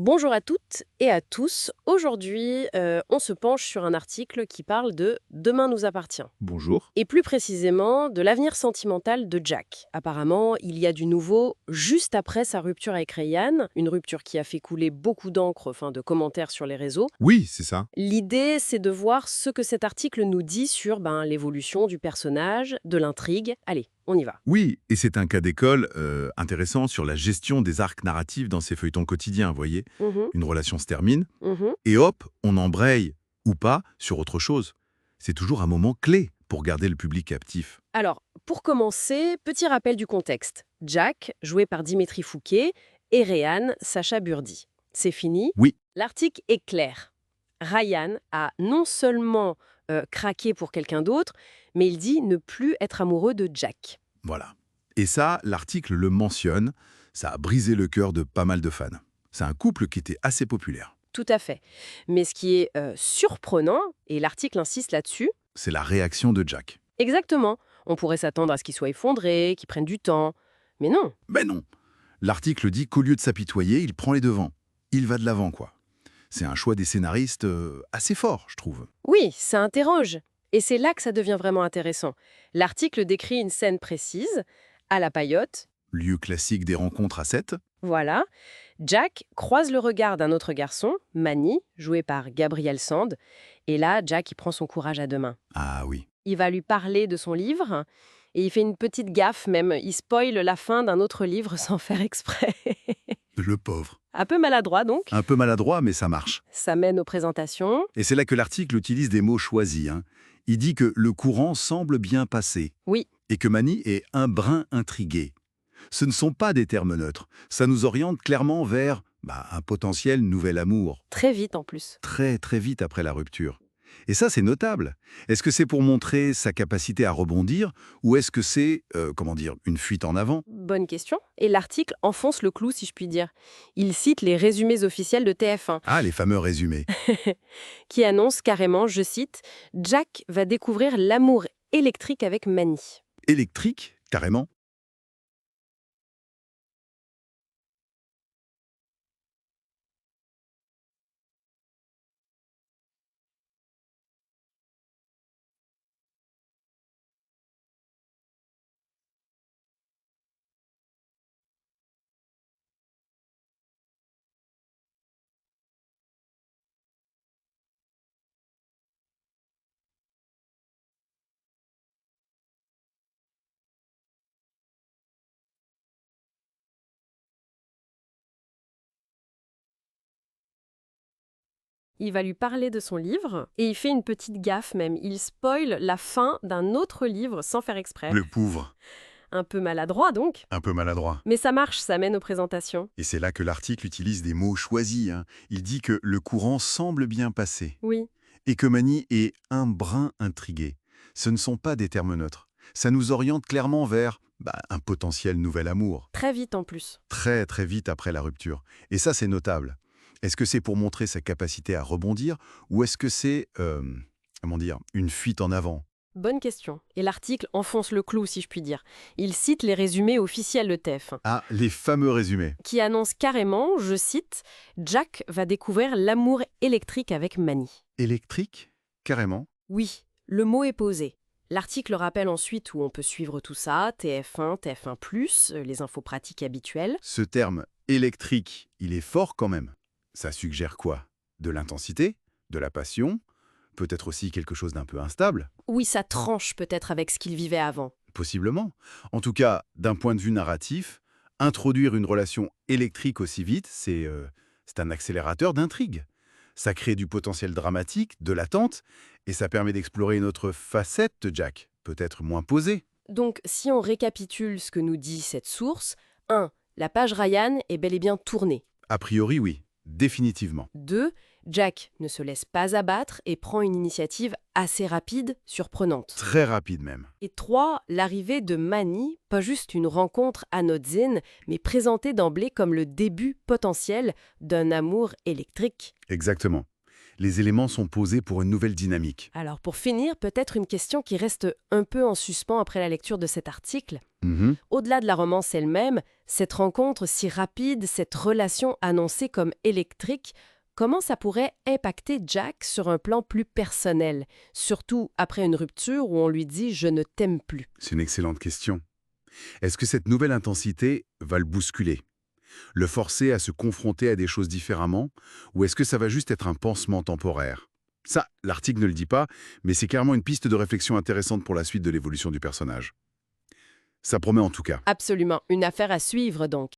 Bonjour à toutes et à tous. Aujourd'hui, on se penche sur un article qui parle de Demain nous appartient. Bonjour. Et plus précisément, de l'avenir sentimental de Jack. Apparemment, il y a du nouveau juste après sa rupture avec Ryan, une rupture qui a fait couler beaucoup d'encre, enfin de commentaires sur les réseaux. Oui, c'est ça. L'idée, c'est de voir ce que cet article nous dit sur l'évolution du personnage, de l'intrigue. Allez, on y va. Oui, et c'est un cas d'école intéressant sur la gestion des arcs narratifs dans ces feuilletons quotidiens, vous voyez. Mhm, Une relation se termine, mhm. et hop, on embraye, ou pas, sur autre chose. C'est toujours un moment clé pour garder le public captif. Alors, pour commencer, petit rappel du contexte. Jack, joué par Dimitri Fouquet, et Réan, Sacha Burdi. C'est fini. Oui, L'article est clair. Ryan a non seulement craqué pour quelqu'un d'autre, mais il dit ne plus être amoureux de Jack. voilà. Et ça, l'article le mentionne, ça a brisé le cœur de pas mal de fans. C'est un couple qui était assez populaire. Tout à fait. Mais ce qui est surprenant, et l'article insiste là-dessus, C'est la réaction de Jack. exactement, on pourrait s'attendre à ce qu'il soit effondré, qu'il prenne du temps. Mais non. Mais non. L'article dit qu'au lieu de s'apitoyer, il prend les devants. Il va de l'avant, quoi. C'est un choix des scénaristes assez fort, je trouve. Oui, ça interroge. Et c'est là que ça devient vraiment intéressant. L'article décrit une scène précise, à la paillote, Lieu classique des rencontres à 7. voilà. Jack croise le regard d'un autre garçon, Manny, joué par Gabriel Sand, et là, Jack il prend son courage à deux mains. Ah oui, Il va lui parler de son livre, et il fait une petite gaffe même, il spoile la fin d'un autre livre sans faire exprès. le pauvre. Un peu maladroit donc, Un peu maladroit, mais ça marche. ça mène aux présentations. Et c'est là que l'article utilise des mots choisis. Il dit que le courant semble bien passer Oui, et que Manny est un brin intrigué. Ce ne sont pas des termes neutres. Ça nous oriente clairement vers un potentiel nouvel amour, très vite en plus. très très vite après la rupture. Et ça, c'est notable. Est-ce que c'est pour montrer sa capacité à rebondir ou est-ce que c'est, une fuite en avant? Bonne question. Et l'article enfonce le clou, si je puis dire. Il cite les résumés officiels de TF1, Ah, les fameux résumés. qui annoncent carrément, je cite, Jack va découvrir l'amour électrique avec Manny. Électrique, carrément. Il va lui parler de son livre, et il fait une petite gaffe même. Il spoile la fin d'un autre livre sans faire exprès. Le pauvre. Un peu maladroit donc. Un peu maladroit. Mais ça marche, ça mène aux présentations. Et c'est là que l'article utilise des mots choisis. Il dit que le courant semble bien passer Oui, et que Manny est un brin intrigué. Ce ne sont pas des termes neutres. Ça nous oriente clairement vers un potentiel nouvel amour, très vite en plus. très très vite après la rupture. Et ça, c'est notable. Est-ce que c'est pour montrer sa capacité à rebondir ou est-ce que c'est, une fuite en avant? Bonne question. Et l'article enfonce le clou, si je puis dire. Il cite les résumés officiels de TF1. Ah, les fameux résumés. Qui annonce carrément, je cite, Jack va découvrir l'amour électrique avec Manny. Électrique? Carrément. Oui, le mot est posé. L'article rappelle ensuite où on peut suivre tout ça, TF1, TF1+, les infos pratiques habituelles. Ce terme électrique, il est fort quand même. Ça suggère quoi? De l'intensité? De la passion? Peut-être aussi quelque chose d'un peu instable? Oui, ça tranche peut-être avec ce qu'il vivait avant. Possiblement. En tout cas, d'un point de vue narratif, introduire une relation électrique aussi vite, c'est un accélérateur d'intrigue. Ça crée du potentiel dramatique, de l'attente, et ça permet d'explorer une autre facette de Jack, peut-être moins posée. Donc, si on récapitule ce que nous dit cette source, 1. La page Ryan est bel et bien tournée. A priori, oui, définitivement. 2. Jack ne se laisse pas abattre et prend une initiative assez rapide, surprenante. Très rapide même. Et 3. L'arrivée de Manny, pas juste une rencontre anodine, mais présentée d'emblée comme le début potentiel d'un amour électrique. Exactement. Les éléments sont posés pour une nouvelle dynamique. Alors pour finir, peut-être une question qui reste un peu en suspens après la lecture de cet article. Mhm. Au-delà de la romance elle-même, cette rencontre si rapide, cette relation annoncée comme électrique, comment ça pourrait impacter Jack sur un plan plus personnel, surtout après une rupture où on lui dit « je ne t'aime plus ». C'est une excellente question. Est-ce que cette nouvelle intensité va le bousculer? Le forcer à se confronter à des choses différemment? Ou est-ce que ça va juste être un pansement temporaire? Ça, l'article ne le dit pas, mais c'est clairement une piste de réflexion intéressante pour la suite de l'évolution du personnage. Ça promet en tout cas. Absolument, une affaire à suivre donc.